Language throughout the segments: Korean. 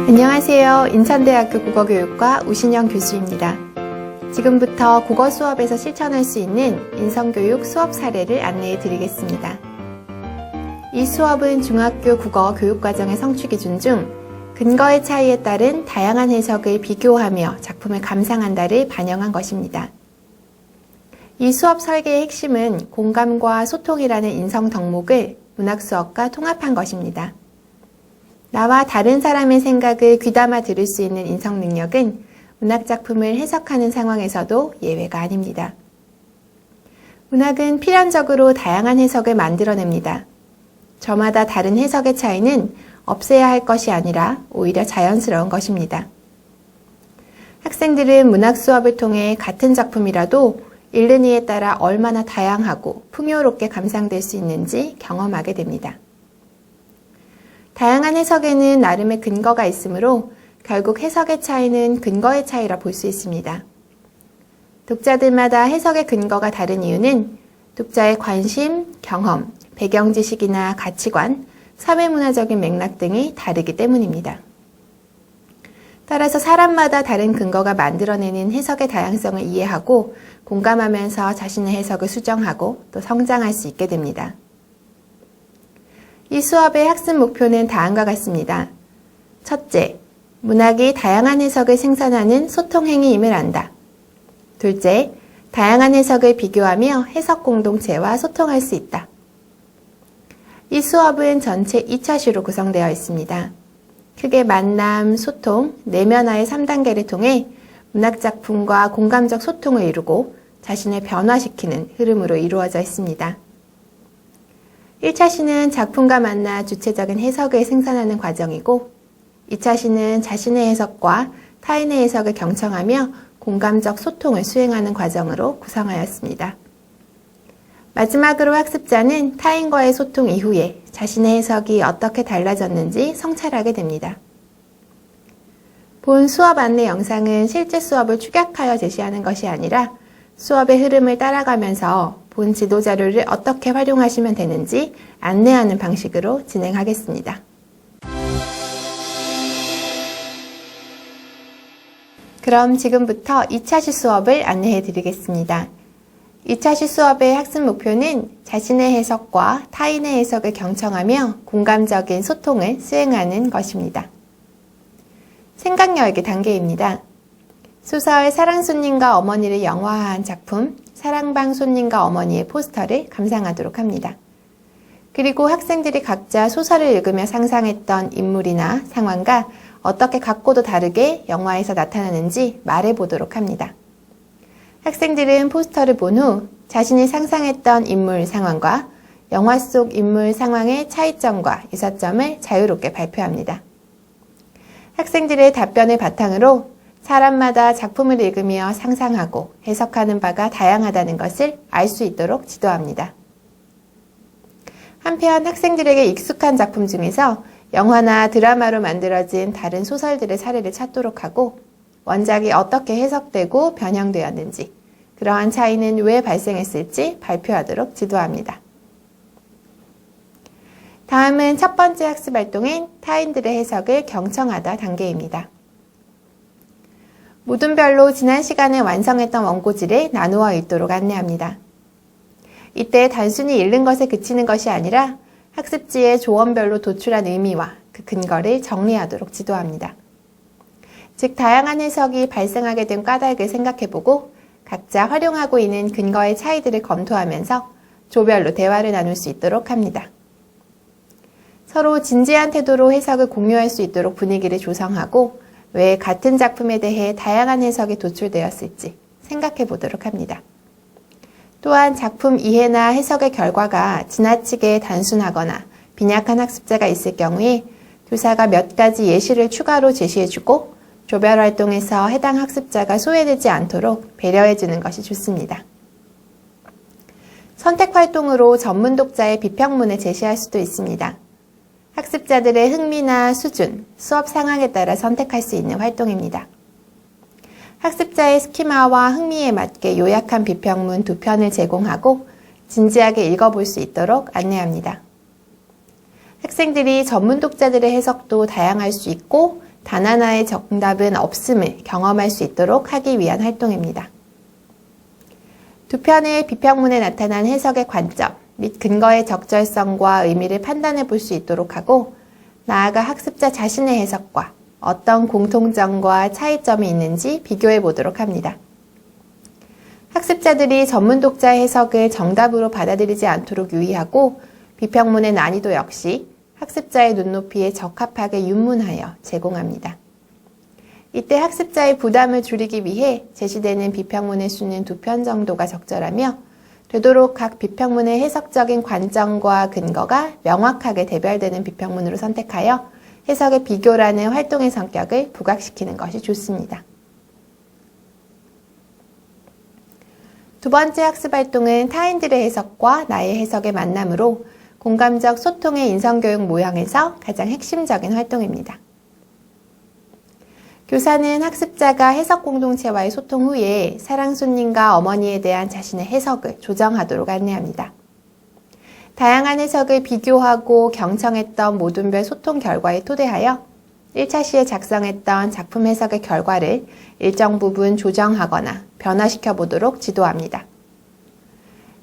안녕하세요. 인천대학교 국어교육과 우신영 교수입니다. 지금부터 국어 수업에서 실천할 수 있는 인성교육 수업 사례를 안내해 드리겠습니다. 이 수업은 중학교 국어 교육과정의 성취기준 중 근거의 차이에 따른 다양한 해석을 비교하며 작품을 감상한다를 반영한 것입니다. 이 수업 설계의 핵심은 공감과 소통이라는 인성 덕목을 문학 수업과 통합한 것입니다. 나와 다른 사람의 생각을 귀담아 들을 수 있는 인성 능력은 문학작품을 해석하는 상황에서도 예외가 아닙니다. 문학은 필연적으로 다양한 해석을 만들어냅니다. 저마다 다른 해석의 차이는 없애야 할 것이 아니라 오히려 자연스러운 것입니다. 학생들은 문학 수업을 통해 같은 작품이라도 읽는 이에 따라 얼마나 다양하고 풍요롭게 감상될 수 있는지 경험하게 됩니다. 다양한 해석에는 나름의 근거가 있으므로 결국 해석의 차이는 근거의 차이라 볼 수 있습니다. 독자들마다 해석의 근거가 다른 이유는 독자의 관심, 경험, 배경 지식이나 가치관, 사회문화적인 맥락 등이 다르기 때문입니다. 따라서 사람마다 다른 근거가 만들어내는 해석의 다양성을 이해하고 공감하면서 자신의 해석을 수정하고 또 성장할 수 있게 됩니다. 이 수업의 학습 목표는 다음과 같습니다. 첫째, 문학이 다양한 해석을 생산하는 소통행위임을 안다. 둘째, 다양한 해석을 비교하며 해석 공동체와 소통할 수 있다. 이 수업은 전체 2차시로 구성되어 있습니다. 크게 만남, 소통, 내면화의 3단계를 통해 문학작품과 공감적 소통을 이루고 자신을 변화시키는 흐름으로 이루어져 있습니다. 1차시는 작품과 만나 주체적인 해석을 생산하는 과정이고 2차시는 자신의 해석과 타인의 해석을 경청하며 공감적 소통을 수행하는 과정으로 구성하였습니다. 마지막으로 학습자는 타인과의 소통 이후에 자신의 해석이 어떻게 달라졌는지 성찰하게 됩니다. 본 수업 안내 영상은 실제 수업을 축약하여 제시하는 것이 아니라 수업의 흐름을 따라가면서 본 지도자료를 어떻게 활용하시면 되는지 안내하는 방식으로 진행하겠습니다. 그럼 지금부터 2차시 수업을 안내해 드리겠습니다. 2차시 수업의 학습 목표는 자신의 해석과 타인의 해석을 경청하며 공감적인 소통을 수행하는 것입니다. 생각 열기 단계입니다. 소설 사랑손님과 어머니를 영화화한 작품 사랑방 손님과 어머니의 포스터를 감상하도록 합니다. 그리고 학생들이 각자 소설을 읽으며 상상했던 인물이나 상황과 어떻게 같고도 다르게 영화에서 나타나는지 말해보도록 합니다. 학생들은 포스터를 본 후 자신이 상상했던 인물 상황과 영화 속 인물 상황의 차이점과 유사점을 자유롭게 발표합니다. 학생들의 답변을 바탕으로 사람마다 작품을 읽으며 상상하고 해석하는 바가 다양하다는 것을 알 수 있도록 지도합니다. 한편 학생들에게 익숙한 작품 중에서 영화나 드라마로 만들어진 다른 소설들의 사례를 찾도록 하고 원작이 어떻게 해석되고 변형되었는지, 그러한 차이는 왜 발생했을지 발표하도록 지도합니다. 다음은 첫 번째 학습 활동인 타인들의 해석을 경청하다 단계입니다. 모둠별로 지난 시간에 완성했던 원고지를 나누어 읽도록 안내합니다. 이때 단순히 읽는 것에 그치는 것이 아니라 학습지에 조원별로 도출한 의미와 그 근거를 정리하도록 지도합니다. 즉, 다양한 해석이 발생하게 된 까닭을 생각해보고 각자 활용하고 있는 근거의 차이들을 검토하면서 조별로 대화를 나눌 수 있도록 합니다. 서로 진지한 태도로 해석을 공유할 수 있도록 분위기를 조성하고 왜 같은 작품에 대해 다양한 해석이 도출되었을지 생각해 보도록 합니다. 또한 작품 이해나 해석의 결과가 지나치게 단순하거나 빈약한 학습자가 있을 경우에 교사가 몇 가지 예시를 추가로 제시해주고 조별 활동에서 해당 학습자가 소외되지 않도록 배려해주는 것이 좋습니다. 선택 활동으로 전문 독자의 비평문을 제시할 수도 있습니다. 학습자들의 흥미나 수준, 수업 상황에 따라 선택할 수 있는 활동입니다. 학습자의 스키마와 흥미에 맞게 요약한 비평문 2편을 제공하고 진지하게 읽어볼 수 있도록 안내합니다. 학생들이 전문 독자들의 해석도 다양할 수 있고 단 하나의 정답은 없음을 경험할 수 있도록 하기 위한 활동입니다. 두 편의 비평문에 나타난 해석의 관점 및 근거의 적절성과 의미를 판단해 볼 수 있도록 하고, 나아가 학습자 자신의 해석과 어떤 공통점과 차이점이 있는지 비교해 보도록 합니다. 학습자들이 전문 독자의 해석을 정답으로 받아들이지 않도록 유의하고, 비평문의 난이도 역시 학습자의 눈높이에 적합하게 윤문하여 제공합니다. 이때 학습자의 부담을 줄이기 위해 제시되는 비평문의 수는 2편 정도가 적절하며, 되도록 각 비평문의 해석적인 관점과 근거가 명확하게 대별되는 비평문으로 선택하여 해석의 비교라는 활동의 성격을 부각시키는 것이 좋습니다. 두 번째 학습 활동은 타인들의 해석과 나의 해석의 만남으로 공감적 소통의 인성교육 모형에서 가장 핵심적인 활동입니다. 교사는 학습자가 해석 공동체와의 소통 후에 사랑손님과 어머니에 대한 자신의 해석을 조정하도록 안내합니다. 다양한 해석을 비교하고 경청했던 모든별 소통 결과에 토대하여 1차 시에 작성했던 작품 해석의 결과를 일정 부분 조정하거나 변화시켜 보도록 지도합니다.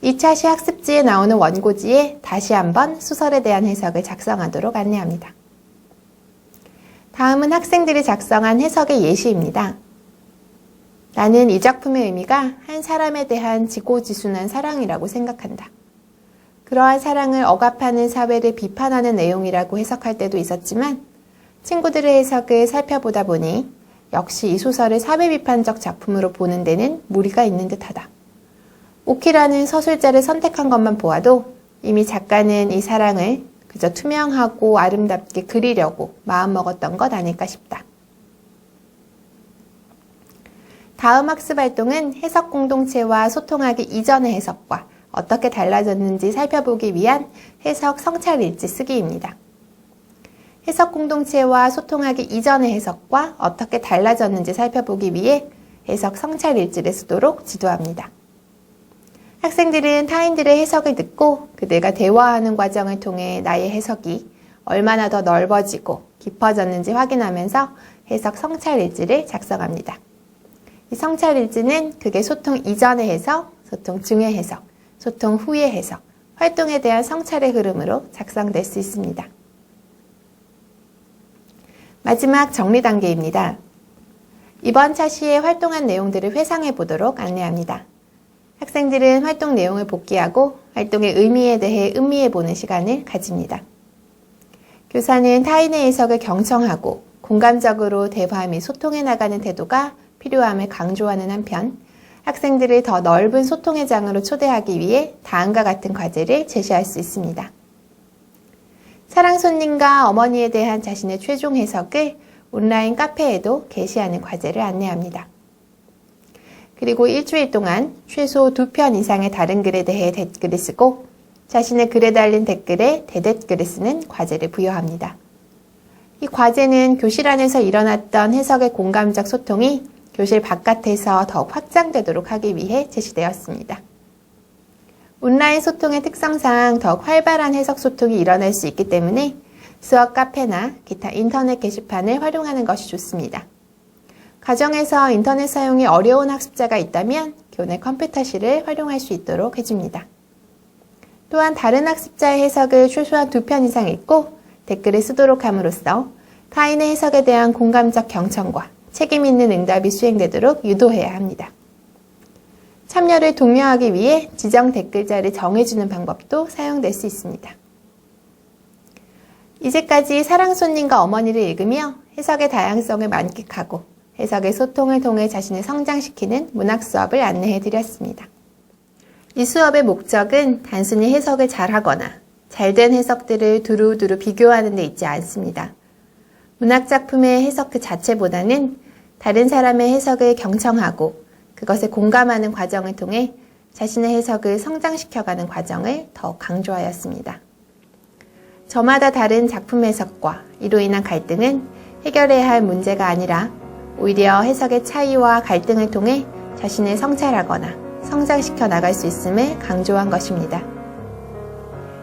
2차 시 학습지에 나오는 원고지에 다시 한번 소설에 대한 해석을 작성하도록 안내합니다. 다음은 학생들이 작성한 해석의 예시입니다. 나는 이 작품의 의미가 한 사람에 대한 지고지순한 사랑이라고 생각한다. 그러한 사랑을 억압하는 사회를 비판하는 내용이라고 해석할 때도 있었지만, 친구들의 해석을 살펴보다 보니 역시 이 소설을 사회 비판적 작품으로 보는 데는 무리가 있는 듯하다. 오키라는 서술자를 선택한 것만 보아도 이미 작가는 이 사랑을 그저 투명하고 아름답게 그리려고 마음먹었던 것 아닐까 싶다. 다음 학습 활동은 해석 공동체와 소통하기 이전의 해석과 어떻게 달라졌는지 살펴보기 위한 해석 성찰일지 쓰기입니다. 해석 공동체와 소통하기 이전의 해석과 어떻게 달라졌는지 살펴보기 위해 해석 성찰일지를 쓰도록 지도합니다. 학생들은 타인들의 해석을 듣고 그들과 대화하는 과정을 통해 나의 해석이 얼마나 더 넓어지고 깊어졌는지 확인하면서 해석 성찰일지를 작성합니다. 이 성찰일지는 그게 소통 이전의 해석, 소통 중의 해석, 소통 후의 해석, 활동에 대한 성찰의 흐름으로 작성될 수 있습니다. 마지막 정리 단계입니다. 이번 차 시에 활동한 내용들을 회상해 보도록 안내합니다. 학생들은 활동 내용을 복기하고 활동의 의미에 대해 음미해 보는 시간을 가집니다. 교사는 타인의 해석을 경청하고 공감적으로 대화 및 소통해 나가는 태도가 필요함을 강조하는 한편, 학생들을 더 넓은 소통의 장으로 초대하기 위해 다음과 같은 과제를 제시할 수 있습니다. 사랑손님과 어머니에 대한 자신의 최종 해석을 온라인 카페에도 게시하는 과제를 안내합니다. 그리고 일주일 동안 최소 2편 이상의 다른 글에 대해 댓글을 쓰고 자신의 글에 달린 댓글에 대댓글을 쓰는 과제를 부여합니다. 이 과제는 교실 안에서 일어났던 해석의 공감적 소통이 교실 바깥에서 더욱 확장되도록 하기 위해 제시되었습니다. 온라인 소통의 특성상 더욱 활발한 해석 소통이 일어날 수 있기 때문에 수업 카페나 기타 인터넷 게시판을 활용하는 것이 좋습니다. 가정에서 인터넷 사용이 어려운 학습자가 있다면 교내 컴퓨터실을 활용할 수 있도록 해줍니다. 또한 다른 학습자의 해석을 최소한 2편 이상 읽고 댓글을 쓰도록 함으로써 타인의 해석에 대한 공감적 경청과 책임 있는 응답이 수행되도록 유도해야 합니다. 참여를 독려하기 위해 지정 댓글자를 정해주는 방법도 사용될 수 있습니다. 이제까지 사랑손님과 어머니를 읽으며 해석의 다양성을 만끽하고 해석의 소통을 통해 자신을 성장시키는 문학 수업을 안내해 드렸습니다. 이 수업의 목적은 단순히 해석을 잘하거나 잘된 해석들을 두루두루 비교하는 데 있지 않습니다. 문학작품의 해석 그 자체보다는 다른 사람의 해석을 경청하고 그것에 공감하는 과정을 통해 자신의 해석을 성장시켜가는 과정을 더욱 강조하였습니다. 저마다 다른 작품 해석과 이로 인한 갈등은 해결해야 할 문제가 아니라 오히려 해석의 차이와 갈등을 통해 자신을 성찰하거나 성장시켜 나갈 수 있음을 강조한 것입니다.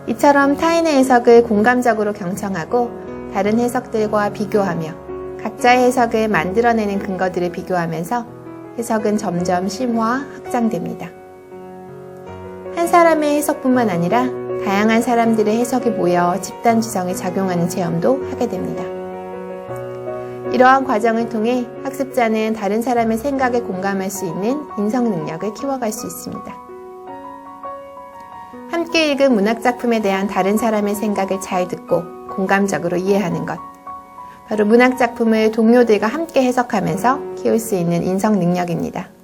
이처럼 타인의 해석을 공감적으로 경청하고 다른 해석들과 비교하며 각자의 해석을 만들어내는 근거들을 비교하면서 해석은 점점 심화, 확장됩니다. 한 사람의 해석뿐만 아니라 다양한 사람들의 해석이 모여 집단 지성이 작용하는 체험도 하게 됩니다. 이러한 과정을 통해 학습자는 다른 사람의 생각에 공감할 수 있는 인성 능력을 키워갈 수 있습니다. 함께 읽은 문학작품에 대한 다른 사람의 생각을 잘 듣고 공감적으로 이해하는 것. 바로 문학작품을 동료들과 함께 해석하면서 키울 수 있는 인성 능력입니다.